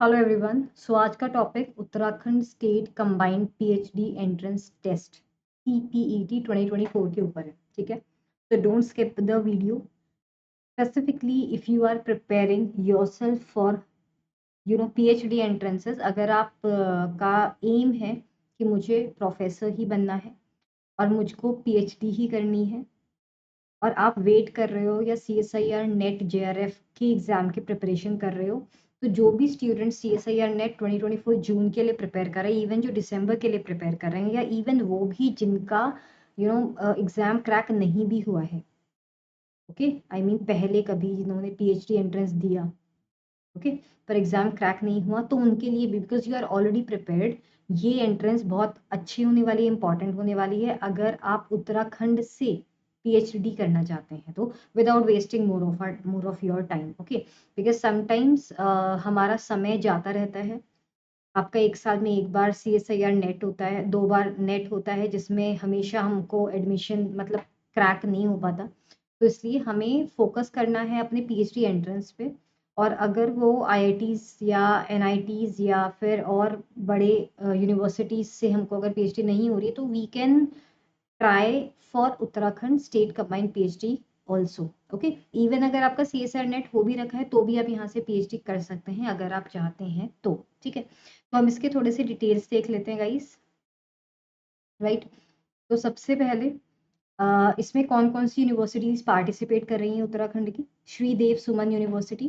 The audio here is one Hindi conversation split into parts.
Hello everyone. सो आज का topic Uttarakhand state combined PhD entrance test CPET 2024 के ऊपर है। ठीक है, तो don't skip the video. Specifically if you are preparing yourself for PhD entrances, अगर आप का एम है कि मुझे प्रोफेसर ही बनना है और मुझको पीएचडी ही करनी है, और आप वेट कर रहे हो या CSIR नेट JRF की एग्जाम की प्रिपरेशन कर रहे हो, तो जो भी स्टूडेंट CSIR नेट 2024 जून के लिए प्रिपेयर कर रहे हैं, इवन जो दिसंबर के लिए प्रिपेयर कर रहे हैं, या इवन वो भी जिनका एग्जाम क्रैक नहीं भी हुआ है, ओके, आई मीन पहले कभी जिन्होंने पीएचडी एंट्रेंस दिया, ओके, पर एग्जाम क्रैक नहीं हुआ, तो उनके लिए भी, because you are already prepared, ये एंट्रेंस बहुत अच्छी होने वाली है, इंपॉर्टेंट होने वाली है अगर आप उत्तराखंड से पीएचडी करना चाहते हैं, तो without wasting more of your time, okay. Because sometimes हमारा समय जाता रहता है। आपका एक साल में एक बार CSIR नेट होता है, 2 बार नेट होता है, जिसमें हमेशा हमको एडमिशन मतलब क्रैक नहीं हो पाता, तो इसलिए हमें फोकस करना है अपने पीएचडी एंट्रेंस पे। और अगर वो आईआईटीज या एनआईटीज या फिर और बड़े यूनिवर्सिटीज से हमको अगर पीएचडी नहीं हो रही है, तो we can try for Uttarakhand state combined PhD also, okay. Even अगर आपका CSIR नेट हो भी रखा है, तो भी आप यहाँ से पीएचडी कर सकते हैं अगर आप चाहते हैं तो, ठीक है। तो हम इसके थोड़े से डिटेल्स देख लेते हैं गाइस, राइट। तो सबसे पहले इसमें कौन कौन सी यूनिवर्सिटीज पार्टिसिपेट कर रही हैं उत्तराखंड की। Sridev Suman university,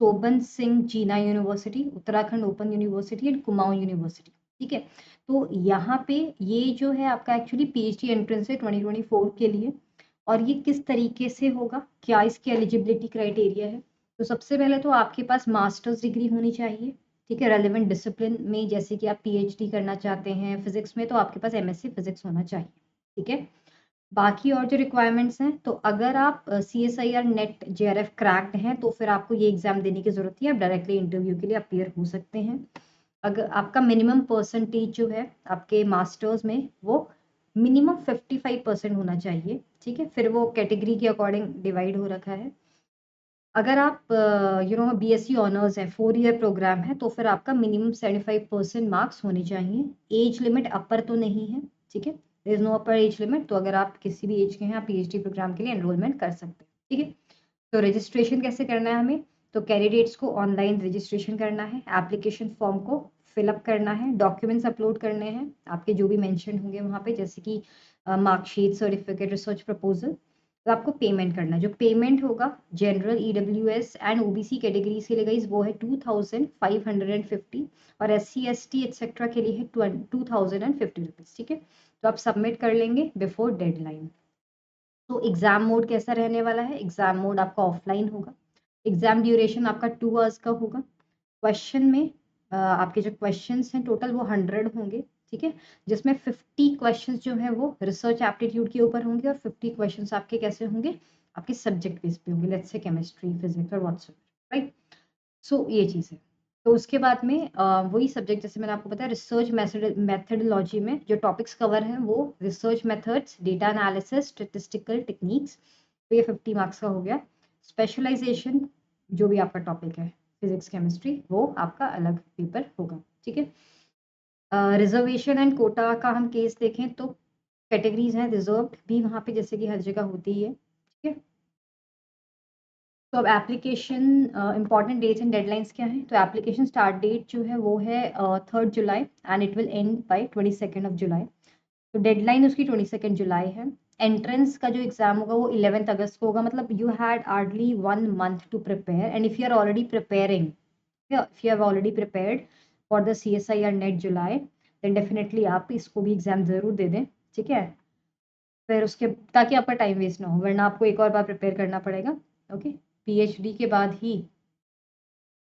Shobhan Singh Jeena university, Uttarakhand open university and Kumaon university, ठीक है। तो यहाँ पे ये जो है आपका एक्चुअली पीएचडी एंट्रेंस है 2024 के लिए। और ये किस तरीके से होगा, क्या इसकी एलिजिबिलिटी क्राइटेरिया है। तो सबसे पहले तो आपके पास मास्टर्स डिग्री होनी चाहिए, ठीक है, रेलेवेंट डिसिप्लिन में। जैसे कि आप पीएचडी करना चाहते हैं फिजिक्स में, तो आपके पास MSc फिजिक्स होना चाहिए, ठीक है। बाकी और जो रिक्वायरमेंट्स हैं, तो अगर आप CSIR नेट JRF क्रैक्ड हैं, तो फिर आपको ये एग्जाम देने की जरूरत है, आप डायरेक्टली इंटरव्यू के लिए अपीयर हो सकते हैं। अगर आपका मिनिमम परसेंटेज जो है आपके मास्टर्स में, वो मिनिमम 55% होना चाहिए, ठीक है। फिर वो कैटेगरी के अकॉर्डिंग डिवाइड हो रखा है। अगर आप BSc ऑनर्स है, 4 ईयर प्रोग्राम है, तो फिर आपका मिनिमम 75% मार्क्स होने चाहिए। एज लिमिट अपर तो नहीं है, ठीक है, there is no upper age limit. तो अगर आप किसी भी एज के हैं, आप पीएचडी प्रोग्राम के लिए एनरोलमेंट कर सकते हैं, ठीक है। तो रजिस्ट्रेशन कैसे करना है हमें, तो कैंडिडेट्स को ऑनलाइन रजिस्ट्रेशन करना है, एप्लीकेशन फॉर्म को फिलअप करना है, डॉक्यूमेंट्स अपलोड करने हैं आपके जो भी मेंशन होंगे वहाँ पे, जैसे कि मार्कशीट, सर्टिफिकेट, रिसर्च प्रपोजल। तो आपको पेमेंट करना है, जो पेमेंट होगा general, EWS and OBC categories के लिए गाइस वो है 2550, और SC ST एक्सेट्रा के लिए है 2050 रुपीज, ठीक है। तो आप सबमिट कर लेंगे बिफोर डेडलाइन। तो एग्जाम मोड कैसा रहने वाला है, एग्जाम मोड आपका ऑफलाइन होगा। एग्जाम ड्यूरेशन आपका 2 आवर्स का होगा। क्वेश्चन में आपके जो क्वेश्चंस हैं टोटल वो 100 होंगे, ठीक है, जिसमें 50 क्वेश्चंस जो है वो रिसर्च एप्टीट्यूड के ऊपर होंगे, और 50 क्वेश्चंस आपके कैसे होंगे, आपके सब्जेक्ट बेस पे होंगे, लेट्स से केमिस्ट्री, फिजिक्स और व्हाट्सएवर, राइट। सो ये चीज़ है। तो उसके बाद में वही सब्जेक्ट, जैसे मैंने आपको बताया, रिसर्च मेथडोलॉजी में जो टॉपिक्स कवर हैं वो research methods, data analysis, statistical techniques, तो ये 50 मार्क्स का हो गया। स्पेशलाइजेशन जो भी आपका टॉपिक है, फिजिक्स केमिस्ट्री, वो आपका अलग पेपर होगा, ठीक है। रिजर्वेशन एंड कोटा का हम केस देखें तो कैटेगरीज हैं, रिजर्व्ड भी वहाँ पे जैसे कि हर जगह होती ही है, ठीक है। तो अब application important dates and deadlines क्या है, तो एप्लीकेशन स्टार्ट डेट जो है वो है 3 जुलाई and it will end by 22 July. तो डेडलाइन उसकी 22 जुलाई है। एंट्रेंस का जो एग्जाम होगा वो 11 अगस्त को होगा, मतलब you had hardly 1 month to prepare, and if you are already preparing, if you have already prepared for the CSIR NET July, then definitely आप इसको भी एग्जाम जरूर दे दें, ठीक है। फिर उसके, ताकि आपका टाइम वेस्ट ना हो, वरना आपको एक और बार प्रिपेयर करना पड़ेगा, ओके। पीएचडी के बाद ही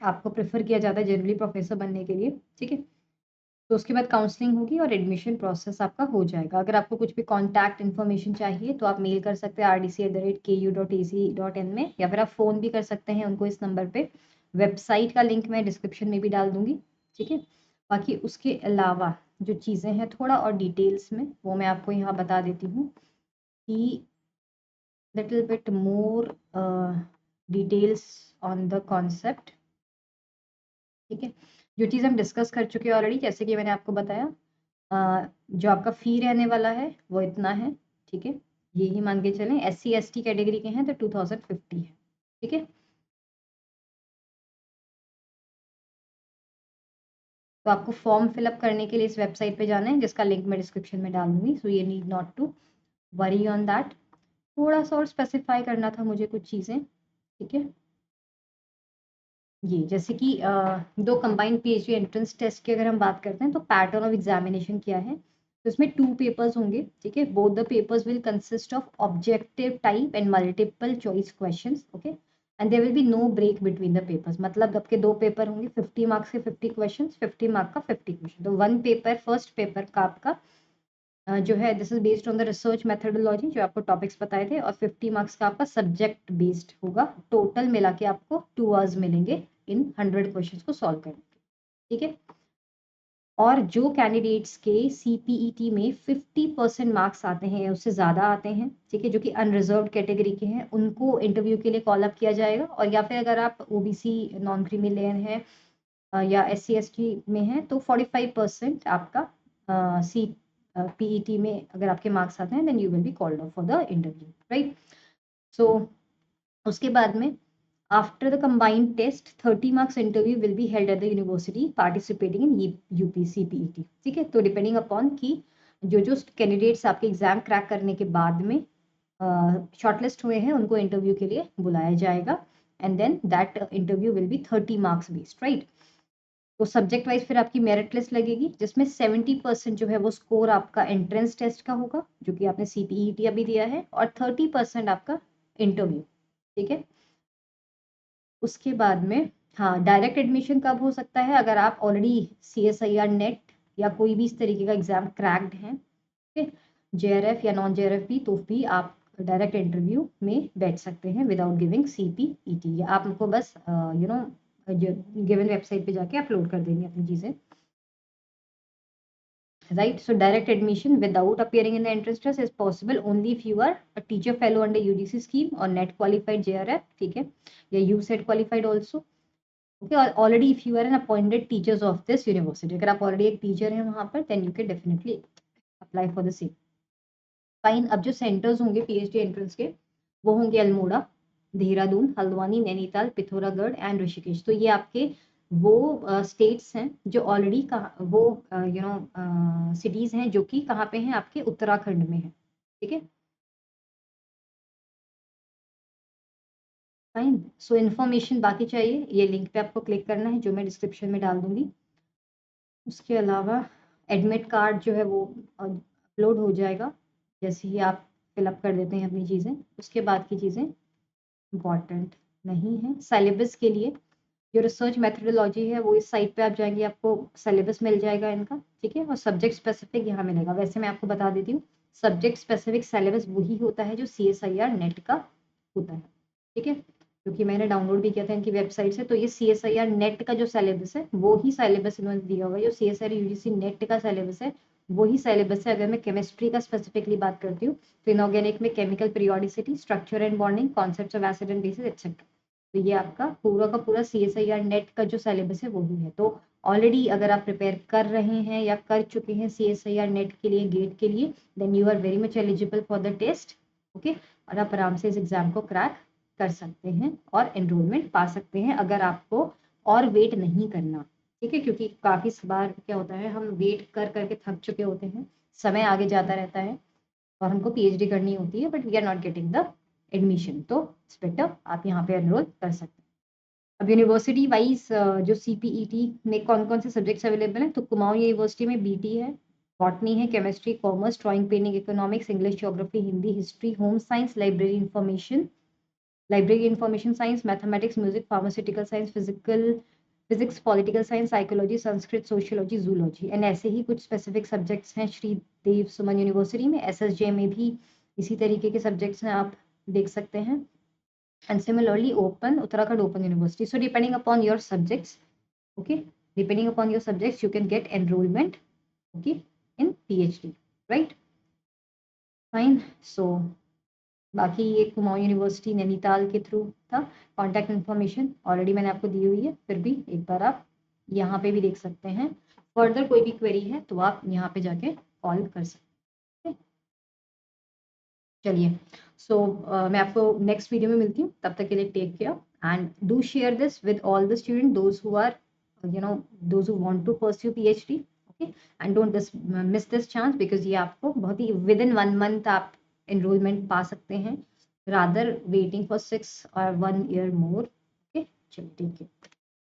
आपको प्रेफर किया जाता है जनरली प्रोफेसर बनने के लिए, ठीक है। तो उसके बाद काउंसलिंग होगी और एडमिशन प्रोसेस आपका हो जाएगा। अगर आपको कुछ भी कॉन्टैक्ट इन्फॉर्मेशन चाहिए तो आप मेल कर सकते हैं rdc@ku.ac.in में, या फिर आप फ़ोन भी कर सकते हैं उनको इस नंबर पे। वेबसाइट का लिंक मैं डिस्क्रिप्शन में भी डाल दूंगी, ठीक है। बाकी उसके अलावा जो चीज़ें हैं थोड़ा और डिटेल्स में, वो मैं आपको यहाँ बता देती हूँ कि little bit more details on the concept, ठीक है। जो चीज़ हम डिस्कस कर चुके हैं ऑलरेडी, जैसे कि मैंने आपको बताया, जो आपका फ़ी रहने वाला है वो इतना है, ठीक है। यही मान के चलें, SC ST कैटेगरी के हैं तो 2050 है, ठीक है। तो आपको फॉर्म फिलअप करने के लिए इस वेबसाइट पे जाना है, जिसका लिंक मैं डिस्क्रिप्शन में डाल दूंगी। सो ये need not to worry on that. थोड़ा सा और स्पेसिफाई करना था मुझे कुछ चीज़ें, ठीक है। ये जैसे कि दो कंबाइंड PhD एंट्रेंस टेस्ट की अगर हम बात करते हैं, तो पैटर्न ऑफ एग्जामिनेशन क्या है। तो इसमें 2 पेपर्स होंगे, ठीक है। Both the papers will consist of objective type and multiple choice questions, okay. And there will be no break between the papers. मतलब आपके 2 पेपर होंगे, 50 मार्क्स के 50 क्वेश्चंस, 50 मार्क का 50 क्वेश्चन। तो वन पेपर, फर्स्ट पेपर का आपका जो है, this is based on the research methodology, जो आपको टॉपिक्स बताए थे, और 50 मार्क्स का आपका सब्जेक्ट बेस्ड होगा। टोटल मिला के आपको 2 आवर्स मिलेंगे इन 100 क्वेश्चंस को सॉल्व करने के, ठीक है। और जो कैंडिडेट्स के CPET में 50% मार्क्स आते हैं या उससे ज़्यादा आते हैं, ठीक है, जो कि अनरिजर्व कैटेगरी के हैं, उनको इंटरव्यू के लिए कॉल अप किया जाएगा। और या फिर अगर आप OBC नॉन क्रीमी लेयर हैं या SC ST में हैं, तो 45% आपका CPET में अगर आपके मार्क्स आते हैं, then you will be called off for the interview, right. So उसके बाद में, after the combined test 30 marks interview will be held at the university participating in UPC PET, ठीक है। तो डिपेंडिंग अपॉन कि जो जो कैंडिडेट्स आपके एग्जाम क्रैक करने के बाद में शॉर्टलिस्ट हुए हैं, उनको इंटरव्यू के लिए बुलाया जाएगा। And then that interview will be 30 marks based, right. तो सब्जेक्ट वाइज फिर आपकी मेरिट लिस्ट लगेगी, जिसमें 70% जो है वो स्कोर आपका एंट्रेंस टेस्ट का होगा, जो कि आपने CPET अभी दिया है, और 30% आपका इंटरव्यू, ठीक है। उसके बाद में, हाँ, डायरेक्ट एडमिशन कब हो सकता है, अगर आप ऑलरेडी CSIR नेट या कोई भी इस तरीके का एग्जाम क्रैक्ड है, ठीक है, JRF या नॉन JRF भी, तो भी आप डायरेक्ट इंटरव्यू में बैठ सकते हैं विदाउट गिविंग CPET। या आपको बस गिवन वेबसाइट पे जाके अपलोड कर देंगे अपनी चीज़ें, right? So direct admission without appearing in the entrance test is possible only if you are a teacher fellow under UGC scheme or NET qualified JRF, ठीक है, या USET qualified also, okay, or already if you are an appointed teachers of this university, अगर आप already एक टीचर हैं वहां पर, then you can definitely apply for the same. Fine. अब जो सेंटर्स होंगे PhD एंट्रेंस के, वो होंगे अल्मोड़ा, देहरादून, हल्द्वानी, नैनीताल, पिथौरागढ़ एंड ऋषिकेश। तो ये आपके वो स्टेट्स हैं जो ऑलरेडी वो सिटीज हैं जो कि कहाँ पे हैं, आपके उत्तराखंड में है, ठीक है। फाइन। सो इन्फॉर्मेशन बाकी चाहिए, ये लिंक पे आपको क्लिक करना है, जो मैं डिस्क्रिप्शन में डाल दूंगी। उसके अलावा एडमिट कार्ड जो है वो अपलोड हो जाएगा जैसे ही आप फिलअप कर देते हैं अपनी चीज़ें। उसके बाद की चीज़ें इम्पॉर्टेंट नहीं है। सिलेबस के लिए जो रिसर्च मेथोडोलॉजी है, वो इस साइट पे आप जाएंगे, आपको सिलेबस मिल जाएगा इनका, ठीक है। और सब्जेक्ट स्पेसिफिक यहाँ मिलेगा। वैसे मैं आपको बता देती हूँ, सब्जेक्ट स्पेसिफिक सिलेबस वही होता है जो CSIR नेट का होता है, ठीक है, क्योंकि मैंने डाउनलोड भी किया था इनकी वेबसाइट से। तो ये CSIR नेट का जो सिलेबस है, वो ही सिलेबस इन्होंने दिया हुआ है। जो CSIR UGC नेट का सिलेबस है, वही सिलेबस है। अगर मैं केमिस्ट्री का स्पेसिफिकली बात करती हूँ, तो इनऑर्गेनिक में chemical periodicity, structure and bonding, concepts of acid and bases etcetera. तो ये आपका पूरा का पूरा CSIR नेट का जो सिलेबस है वो ही है। तो ऑलरेडी अगर आप प्रिपेयर कर रहे हैं या कर चुके हैं CSIR नेट के लिए, गेट के लिए, then you are very much eligible for the test, okay. और आप आराम से इस एग्जाम को क्रैक कर सकते हैं और एनरोलमेंट पा सकते हैं, अगर आपको और वेट नहीं करना, ठीक है। क्योंकि काफ़ी बार क्या होता है, हम वेट कर करके थक चुके होते हैं, समय आगे जाता रहता है और हमको PhD करनी होती है, but we are not getting the admission. तो इट्स बेटर आप यहाँ पे एनरोल कर सकते हैं। अब यूनिवर्सिटी वाइज जो CPET में कौन कौन से सब्जेक्ट्स अवेलेबल हैं, तो कुमाऊं यूनिवर्सिटी में BT है, बॉटनी है, chemistry, commerce, drawing, painting, economics, English, geography, Hindi, history, home science, library information science, mathematics, music, pharmaceutical science, physics, political science, psychology, Sanskrit, sociology, zoology, and ऐसे ही कुछ स्पेसिफिक सब्जेक्ट्स हैं श्री देव सुमन यूनिवर्सिटी में। SSJ में भी इसी तरीके के सब्जेक्ट्स हैं, आप देख सकते हैं। And similarly Uttarakhand Open University. So depending upon your subjects, okay, depending upon your subjects, you can get enrollment, okay, in PhD, right? Fine. So बाकी ये कुमाऊं यूनिवर्सिटी नैनीताल के थ्रू था। कॉन्टैक्ट इन्फॉर्मेशन ऑलरेडी मैंने आपको दी हुई है, फिर भी एक बार आप यहाँ पे भी देख सकते हैं। फर्दर कोई भी क्वेरी है तो आप यहाँ पे जाके कॉल कर सकते हैं। चलिए, सो मैं आपको नेक्स्ट वीडियो में मिलती हूँ, तब तक के लिए take care and do share this with all the student those who are those who want to pursue PhD, okay, and don't miss this chance, because ये आपको बहुत ही विद इन 1 मंथ आप एनरोलमेंट पा सकते हैं, rather waiting for 6 or 1 year more. Okay, चलिए, टेक केयर।